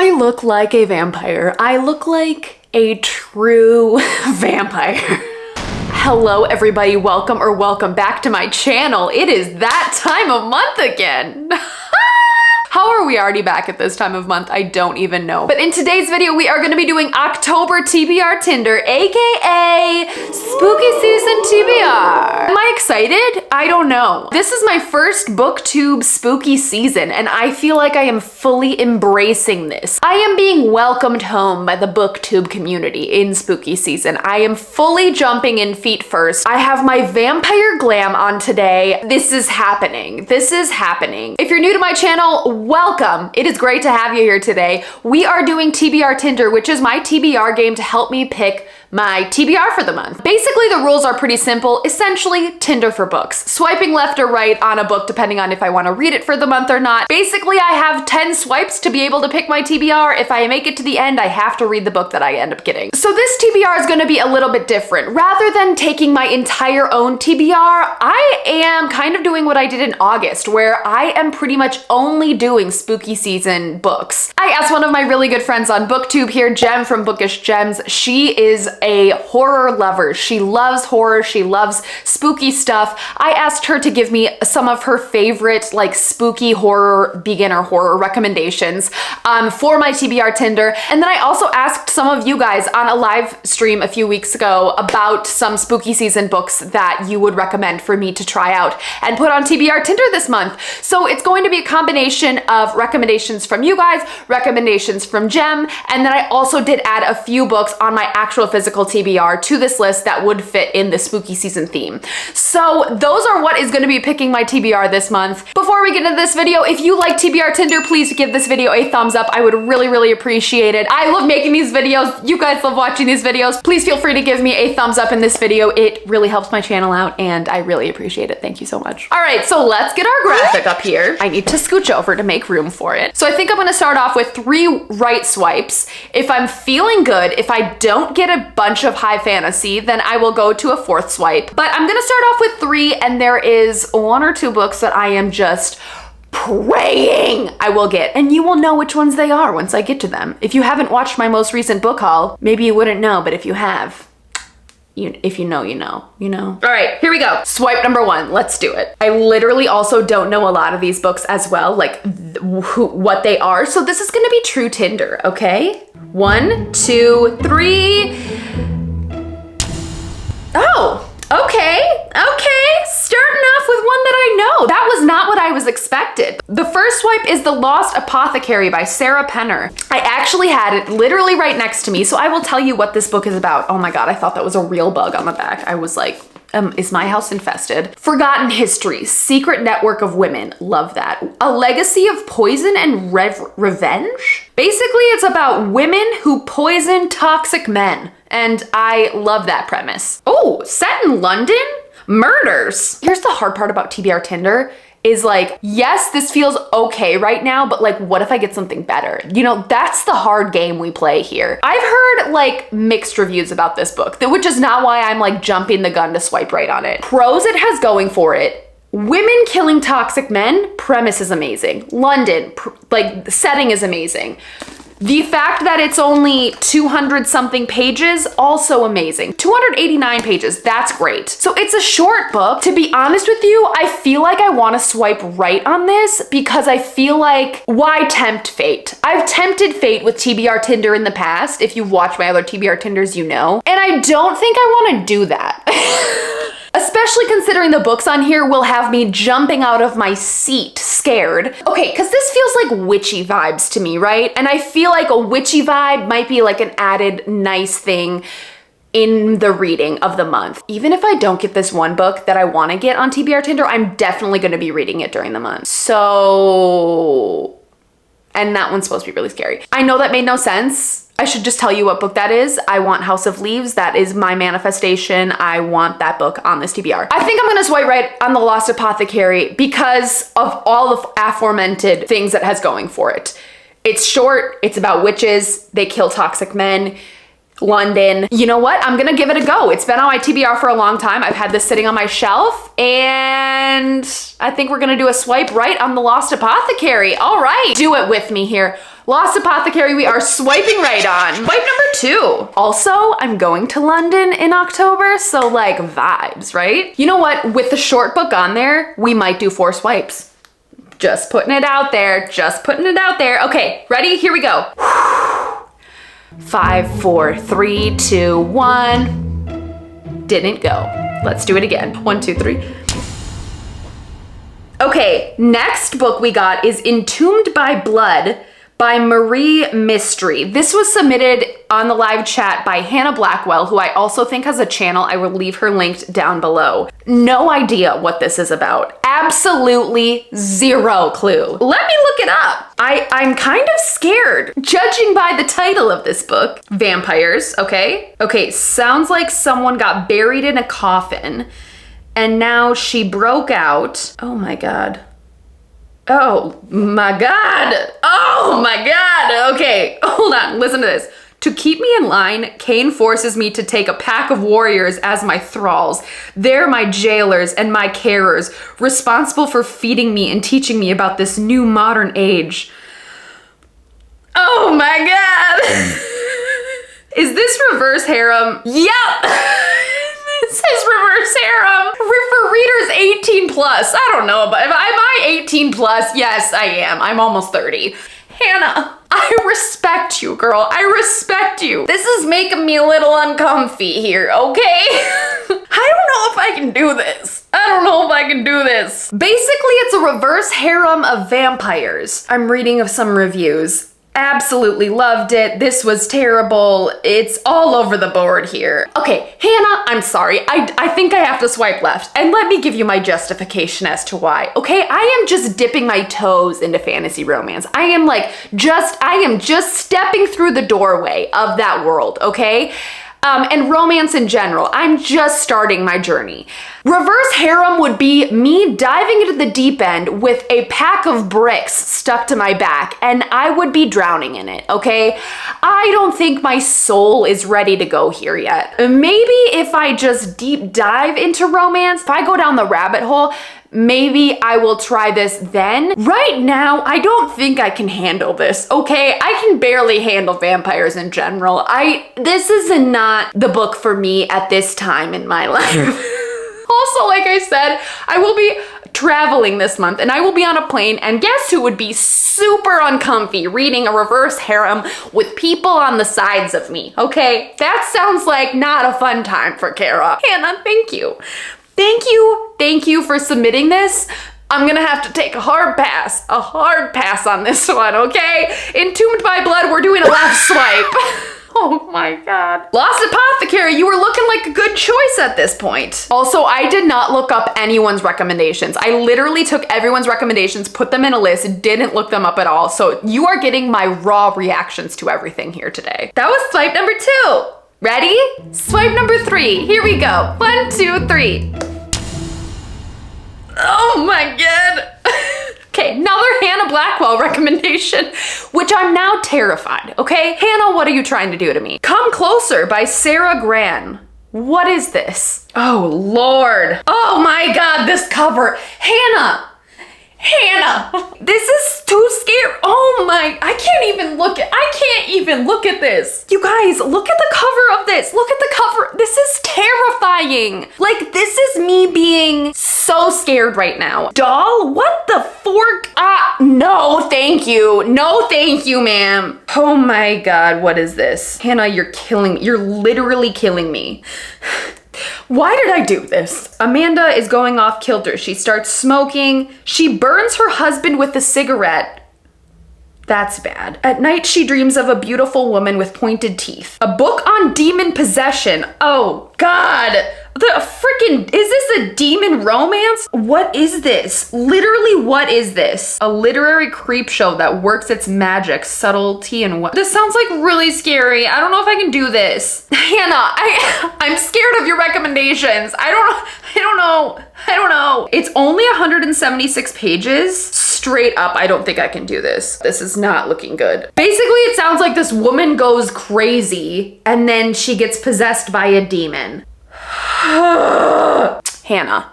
I look like a vampire. I look like a true vampire. Hello everybody, welcome back to my channel. It is that time of month again. How are we already back at this time of month? I don't even know. But in today's video, we are gonna be doing October TBR Tinder, AKA Spooky Season TBR. Am I excited? I don't know. This is my first booktube spooky season, and I feel like I am fully embracing this. I am being welcomed home by the booktube community in spooky season. I am fully jumping in feet first. I have my vampire glam on today. This is happening. This is happening. If you're new to my channel, welcome. It is great to have you here today. We are doing TBR Tinder, which is my TBR game to help me pick my TBR for the month. Basically, the rules are pretty simple. Essentially, Tinder for books. Swiping left or right on a book depending on if I want to read it for the month or not. Basically, I have 10 swipes to be able to pick my TBR. If I make it to the end, I have to read the book that I end up getting. So this TBR is going to be a little bit different. Rather than taking my entire own TBR, I am kind of doing what I did in August, where I am pretty much only doing spooky season books. I asked one of my really good friends on BookTube here, Jem from Bookish Gems. She is a horror lover. She loves horror. She loves spooky stuff. I asked her to give me some of her favorite like spooky horror, beginner horror recommendations for my TBR Tinder. And then I also asked some of you guys on a live stream a few weeks ago about some spooky season books that you would recommend for me to try out and put on TBR Tinder this month. So it's going to be a combination of recommendations from you guys, recommendations from Jem, and then I also did add a few books on my actual physical TBR to this list that would fit in the spooky season theme. So those are what is going to be picking my TBR this month. Before we get into this video, if you like TBR Tinder, please give this video a thumbs up. I would really appreciate it. I love making these videos. You guys love watching these videos. Please feel free to give me a thumbs up in this video. It really helps my channel out and I really appreciate it. Thank you so much. All right, so let's get our graphic up here. I need to scooch over to make room for it. So I think I'm gonna start off with 3 right swipes. If I'm feeling good, if I don't get a bunch of high fantasy, then I will go to a 4th swipe. But I'm gonna start off with 3, and there is 1 or 2 books that I am just praying I will get, and you will know which ones they are once I get to them. If you haven't watched my most recent book haul, maybe you wouldn't know, but if you have, if you know, you know. All right, here we go. Swipe number 1, let's do it. I literally also don't know a lot of these books as well, like what they are. So this is gonna be true Tinder, okay? 1, 2, 3. Oh, okay. Starting off with one that I know. That was not what I was expected. The first swipe is The Lost Apothecary by Sarah Penner. I actually had it literally right next to me, so I will tell you what this book is about. Oh my God, I thought that was a real bug on the back. I was like, is my house infested? Forgotten History, Secret Network of Women. Love that. A Legacy of Poison and Revenge? Basically, it's about women who poison toxic men. And I love that premise. Oh, set in London? Murders. Here's the hard part about TBR Tinder is like, yes, this feels okay right now, but like, what if I get something better? You know, that's the hard game we play here. I've heard like mixed reviews about this book, which is not why I'm like jumping the gun to swipe right on it. Pros it has going for it: women killing toxic men, premise is amazing. London, like the setting is amazing. The fact that it's only 200 something pages, also amazing. 289 pages, that's great. So it's a short book. To be honest with you, I feel like I want to swipe right on this because I feel like, why tempt fate? I've tempted fate with TBR Tinder in the past. If you've watched my other TBR Tinders, you know. And I don't think I want to do that. Especially considering the books on here will have me jumping out of my seat, scared. Okay, because this feels like witchy vibes to me, right? And I feel like a witchy vibe might be like an added nice thing in the reading of the month. Even if I don't get this one book that I want to get on TBR Tinder, I'm definitely going to be reading it during the month. So, and that one's supposed to be really scary. I know that made no sense. I should just tell you what book that is. I want House of Leaves. That is my manifestation. I want that book on this TBR. I think I'm gonna swipe right on The Lost Apothecary because of all the aforementioned things that has going for it. It's short, it's about witches, they kill toxic men. London. You know what? I'm gonna give it a go. It's been on my TBR for a long time. I've had this sitting on my shelf and I think we're gonna do a swipe right on The Lost Apothecary. All right, do it with me here. Lost Apothecary, we are swiping right on. Swipe number 2. Also, I'm going to London in October, so like vibes, right? You know what? With the short book on there, we might do 4 swipes. Just putting it out there. Just putting it out there. Okay, ready? Here we go. 5, 4, 3, 2, 1. Didn't go. Let's do it again. 1, 2, 3. Okay, next book we got is Entombed by Blood by Marie Mystery. This was submitted on the live chat by Hannah Blackwell, who I also think has a channel. I will leave her linked down below. No idea what this is about. Absolutely zero clue. Let me look it up. I'm kind of scared, judging by the title of this book. Vampires, okay? Okay, sounds like someone got buried in a coffin and now she broke out. Oh my God. Oh my God. Oh my God. Okay, hold on, listen to this. To keep me in line, Cain forces me to take a pack of warriors as my thralls. They're my jailers and my carers, responsible for feeding me and teaching me about this new modern age. Oh my God. Is this reverse harem? Yep. This is reverse harem for readers 18 plus. I don't know, but am I 18 plus? Yes, I am. I'm almost 30. Hannah, I respect you, girl. I respect you. This is making me a little uncomfy here, okay? I don't know if I can do this. I don't know if I can do this. Basically, it's a reverse harem of vampires. I'm reading of some reviews. Absolutely loved it. This was terrible. It's all over the board here. Okay, Hannah, I'm sorry. I think I have to swipe left. And let me give you my justification as to why. Okay, I am just dipping my toes into fantasy romance. I am just stepping through the doorway of that world, okay? And romance in general. I'm just starting my journey. Reverse harem would be me diving into the deep end with a pack of bricks stuck to my back, and I would be drowning in it, okay? I don't think my soul is ready to go here yet. Maybe if I just deep dive into romance, if I go down the rabbit hole, maybe I will try this then. Right now, I don't think I can handle this, okay? I can barely handle vampires in general. This is not the book for me at this time in my life. Also, like I said, I will be traveling this month and I will be on a plane, and guess who would be super uncomfy reading a reverse harem with people on the sides of me, okay? That sounds like not a fun time for Kara. Hannah, thank you. Thank you for submitting this. I'm gonna have to take a hard pass on this one, okay? Entombed by Blood, we're doing a left swipe. Oh my God. Lost Apothecary, you were looking like a good choice at this point. Also, I did not look up anyone's recommendations. I literally took everyone's recommendations, put them in a list, didn't look them up at all. So you are getting my raw reactions to everything here today. That was swipe number 2. Ready? Swipe number 3. Here we go. 1, 2, 3. Oh my God. Okay, another Hannah Blackwell recommendation, which I'm now terrified, okay? Hannah, what are you trying to do to me? Come Closer by Sarah Gran. What is this? Oh Lord. Oh my God, this cover. Hannah, this is too scary. Oh my, I can't even look at this. You guys, look at the cover of this. Look at the cover. This is terrifying. Like, this is me being so scared right now. Doll, what the fork? No, thank you. No, thank you, ma'am. Oh my God, what is this? Hannah, you're literally killing me. Why did I do this? Amanda is going off kilter. She starts smoking. She burns her husband with a cigarette. That's bad. At night, she dreams of a beautiful woman with pointed teeth. A book on demon possession. Oh God. Is this a demon romance? What is this? Literally, what is this? A literary creep show that works its magic, subtlety, and what? This sounds like really scary. I don't know if I can do this. Hannah, I'm scared of your recommendations. I don't know. It's only 176 pages. Straight up, I don't think I can do this. This is not looking good. Basically, it sounds like this woman goes crazy and then she gets possessed by a demon. Hannah,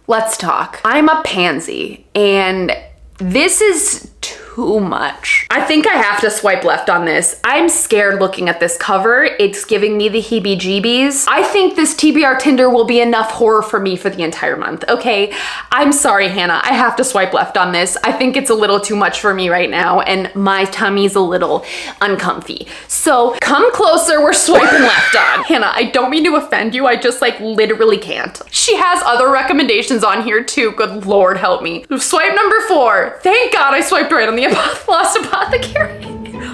let's talk. I'm a pansy, and this is too much. I think I have to swipe left on this. I'm scared looking at this cover. It's giving me the heebie-jeebies. I think this TBR Tinder will be enough horror for me for the entire month, okay? I'm sorry, Hannah. I have to swipe left on this. I think it's a little too much for me right now, and my tummy's a little uncomfy. So come closer, we're swiping left on. Hannah, I don't mean to offend you. I just like literally can't. She has other recommendations on here too. Good Lord, help me. Swipe number 4. Thank God I swiped right on the Lost Apothecary.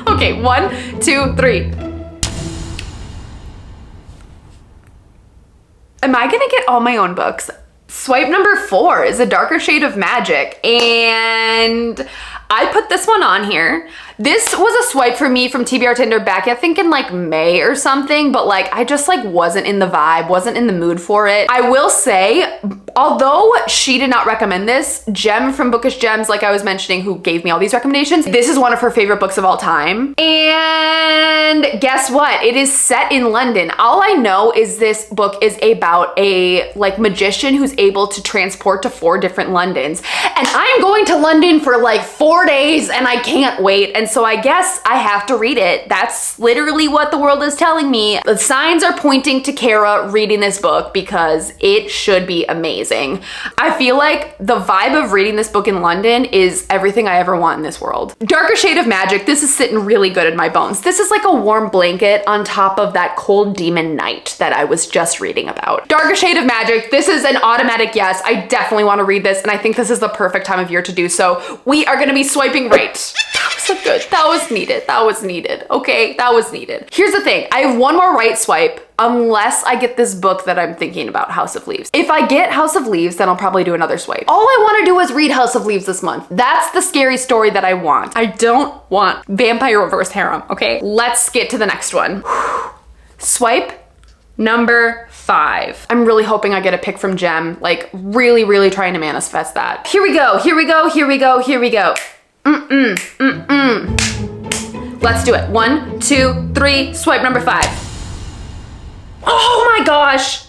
Okay, 1, 2, 3. Am I gonna get all my own books? Swipe number 4 is A Darker Shade of Magic, and I put this one on here. This was a swipe for me from TBR Tinder back, I think in like May or something, but like I just like wasn't in the vibe, wasn't in the mood for it. I will say, although she did not recommend this, Jem from Bookish Gems, like I was mentioning, who gave me all these recommendations, this is one of her favorite books of all time. And guess what? It is set in London. All I know is this book is about a like magician who's able to transport to 4 different Londons. And I'm going to London for like 4 days and I can't wait. And so I guess I have to read it. That's literally what the world is telling me. The signs are pointing to Kara reading this book because it should be amazing. I feel like the vibe of reading this book in London is everything I ever want in this world. Darker Shade of Magic, this is sitting really good in my bones. This is like a warm blanket on top of that Cold Demon Night that I was just reading about. Darker Shade of Magic, this is an automatic yes. I definitely want to read this, and I think this is the perfect time of year to do so. We are gonna be swiping right. That was so good. That was needed. That was needed. Okay, that was needed. Here's the thing. I have one more right swipe unless I get this book that I'm thinking about, House of Leaves. If I get House of Leaves, then I'll probably do another swipe. All I want to do is read House of Leaves this month. That's the scary story that I want. I don't want vampire reverse harem, okay? Let's get to the next one. Swipe number 5. I'm really hoping I get a pick from Jem, like really, really trying to manifest that. Here we go, here we go, here we go, here we go. Let's do it. 1, 2, 3, swipe number 5. Oh my gosh.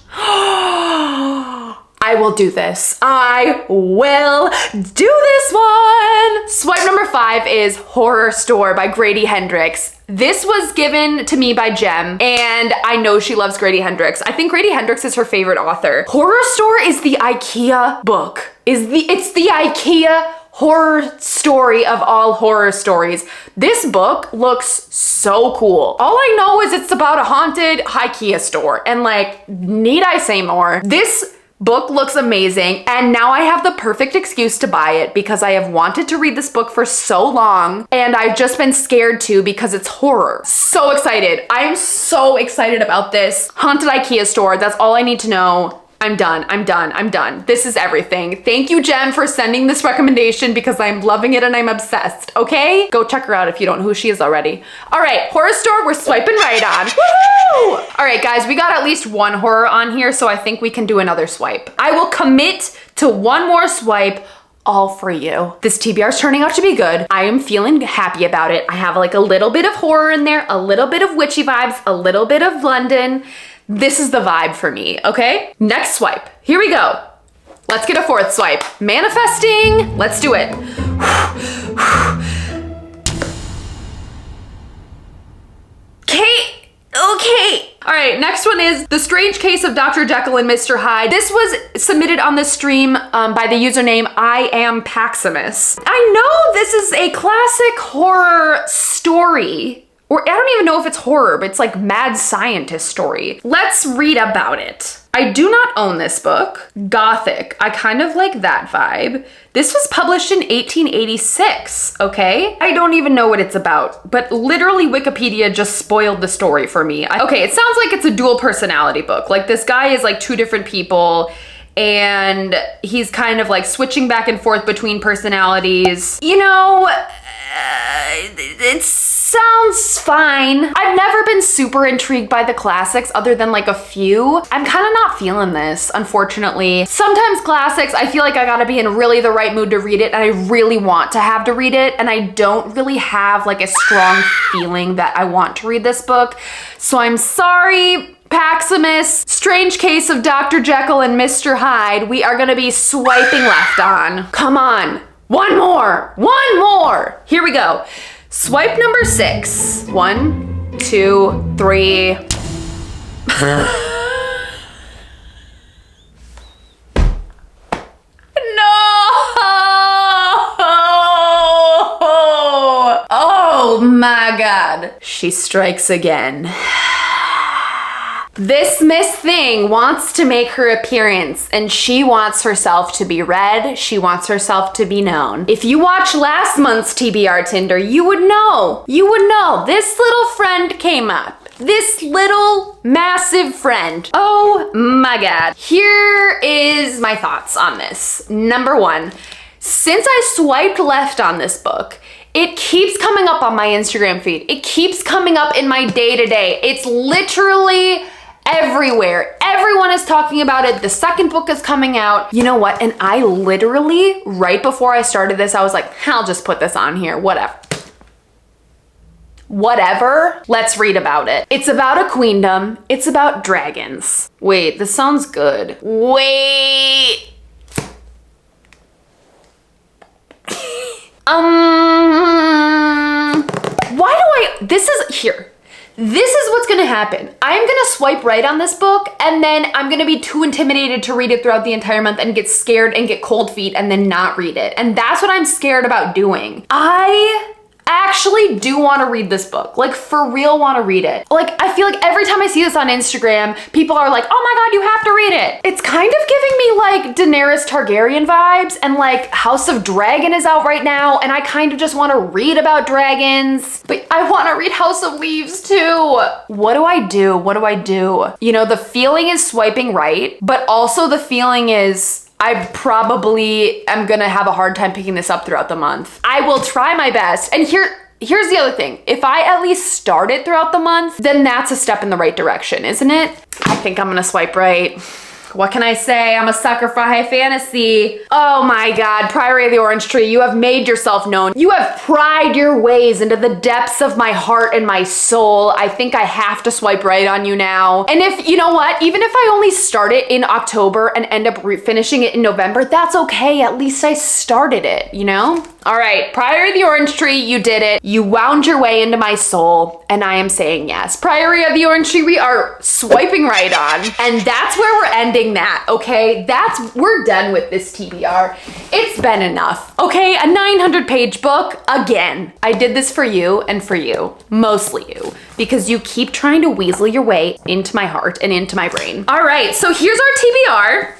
I will do this. I will do this one. Swipe number 5 is Horror Store by Grady Hendrix. This was given to me by Jem, and I know she loves Grady Hendrix. I think Grady Hendrix is her favorite author. Horror Store is the IKEA book. It's the IKEA horror story of all horror stories. This book looks so cool. All I know is it's about a haunted IKEA store, and like, need I say more? This book looks amazing, and now I have the perfect excuse to buy it because I have wanted to read this book for so long, and I've just been scared to because it's horror. So excited. I am so excited about this. Haunted IKEA store, that's all I need to know. I'm done, I'm done, I'm done. This is everything. Thank you, Jem, for sending this recommendation because I'm loving it and I'm obsessed, okay? Go check her out if you don't know who she is already. All right, Horror Store, we're swiping right on. Woohoo! All right, guys, we got at least one horror on here, so I think we can do another swipe. I will commit to one more swipe, all for you. This TBR is turning out to be good. I am feeling happy about it. I have like a little bit of horror in there, a little bit of witchy vibes, a little bit of London. This is the vibe for me, okay? Next swipe. Here we go. Let's get a 4th swipe. Manifesting. Let's do it. Okay. All right, next one is The Strange Case of Dr. Jekyll and Mr. Hyde. This was submitted on the stream by the username I Am Paximus. I know this is a classic horror story. Or I don't even know if it's horror, but it's like mad scientist story. Let's read about it. I do not own this book. Gothic. I kind of like that vibe. This was published in 1886, okay? I don't even know what it's about, but literally Wikipedia just spoiled the story for me. Okay, it sounds like it's a dual personality book. Like this guy is like 2 different people, and he's kind of like switching back and forth between personalities. You know, it sounds fine. I've never been super intrigued by the classics other than like a few. I'm kind of not feeling this, unfortunately. Sometimes classics, I feel like I gotta be in really the right mood to read it, and I really want to have to read it, and I don't really have like a strong feeling that I want to read this book. So I'm sorry, Paximus. Strange Case of Dr. Jekyll and Mr. Hyde, we are gonna be swiping left on. Come on. One more. Here we go. Swipe number 6. 1, 2, 3. Oh my God. She strikes again. This Miss Thing wants to make her appearance and she wants herself to be read. She wants herself to be known. If you watched last month's TBR Tinder, you would know. This little friend came up. This little massive friend. Oh my God. Here is my thoughts on this. Number 1, since I swiped left on this book, it keeps coming up on my Instagram feed. It keeps coming up in my day-to-day. It's literally everywhere. Everyone is talking about it. The second book is coming out. You know what? And I literally, right before I started this, I was like, I'll just put this on here, whatever, let's read about it. It's about a queendom. It's about dragons. Wait, this sounds good. Wait. This is what's gonna happen. I'm gonna swipe right on this book and then I'm gonna be too intimidated to read it throughout the entire month and get scared and get cold feet and then not read it. And that's what I'm scared about doing. I actually do want to read this book. Like, for real want to read it. Like, I feel like every time I see this on Instagram, people are like, oh my God, you have to read it. It's kind of giving me like Daenerys Targaryen vibes, and like House of Dragon is out right now and I kind of just want to read about dragons, but I want to read House of Leaves too. What do I do? You know, the feeling is swiping right, but also the feeling is I probably am gonna have a hard time picking this up throughout the month. I will try my best. And here's the other thing. If I at least start it throughout the month, then that's a step in the right direction, isn't it? I think I'm gonna swipe right. What can I say? I'm a sucker for high fantasy. Oh my God, Priory of the Orange Tree, you have made yourself known. You have pried your ways into the depths of my heart and my soul. I think I have to swipe right on you now. And if, you know what, even if I only start it in October and end up finishing it in November, that's okay. At least I started it, you know? All right, Priory of the Orange Tree, you did it. You wound your way into my soul, and I am saying yes. Priory of the Orange Tree, we are swiping right on, and that's where we're ending that, okay? We're done with this TBR. It's been enough, okay? A 900-page book, again. I did this for you and for you, mostly you, because you keep trying to weasel your way into my heart and into my brain. All right, so here's our TBR.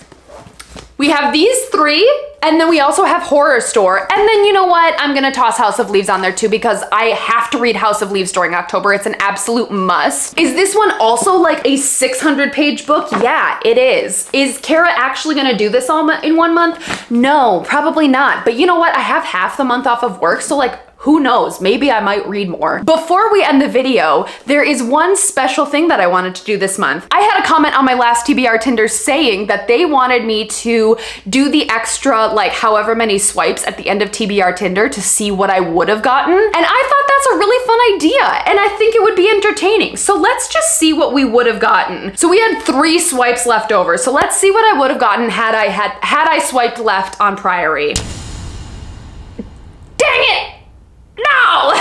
We have these 3, and then we also have Horror Store. And then you know what? I'm gonna toss House of Leaves on there too because I have to read House of Leaves during October. It's an absolute must. Is this one also like a 600-page book? Yeah, it is. Is Kara actually gonna do this all in 1 month? No, probably not. But you know what? I have half the month off of work, so like, who knows? Maybe I might read more. Before we end the video, there is one special thing that I wanted to do this month. I had a comment on my last TBR Tinder saying that they wanted me to do the extra, like however many swipes at the end of TBR Tinder to see what I would have gotten. And I thought that's a really fun idea. And I think it would be entertaining. So let's just see what we would have gotten. So we had 3 swipes left over. So let's see what I would have gotten had I swiped left on Priory. Dang it! No!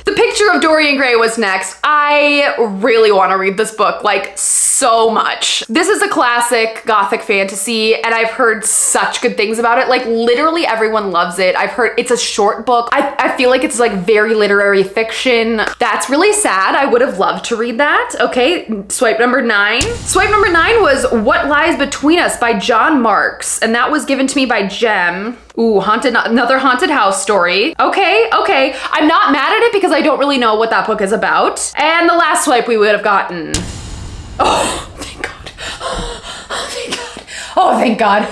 The Picture of Dorian Gray was next. I really want to read this book, like, so much. This is a classic gothic fantasy, and I've heard such good things about it. Like, literally everyone loves it. I've heard it's a short book. I feel like it's like very literary fiction. That's really sad. I would have loved to read that. Okay, swipe number 9. Swipe number 9 was What Lies Between Us by John Marks, and that was given to me by Jem. Ooh, another haunted house story. Okay. I'm not mad at it because I don't really know what that book is about. And the last swipe we would have gotten. Oh, thank God. Oh, thank God. Oh, thank God.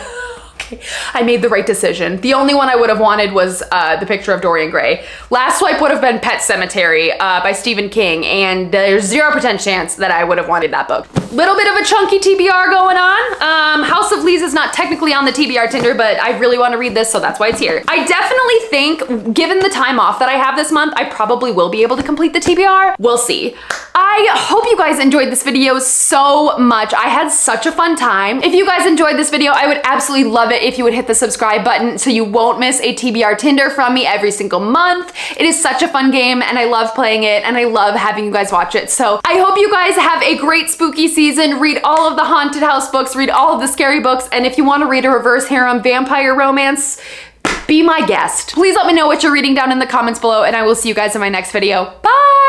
Okay, I made the right decision. The only one I would have wanted was The Picture of Dorian Gray. Last swipe would have been Pet Sematary by Stephen King, and there's 0% chance that I would have wanted that book. Little bit of a chunky TBR going on. House of Leaves is not technically on the TBR Tinder, but I really want to read this, so that's why it's here. I definitely think, given the time off that I have this month, I probably will be able to complete the TBR. We'll see. I hope you guys enjoyed this video so much. I had such a fun time. If you guys enjoyed this video, I would absolutely love it if you would hit the subscribe button so you won't miss a TBR Tinder from me every single month. It is such a fun game and I love playing it and I love having you guys watch it. So I hope you guys have a great spooky season. Read all of the haunted house books, read all of the scary books, and if you want to read a reverse harem vampire romance, be my guest. Please let me know what you're reading down in the comments below and I will see you guys in my next video. Bye!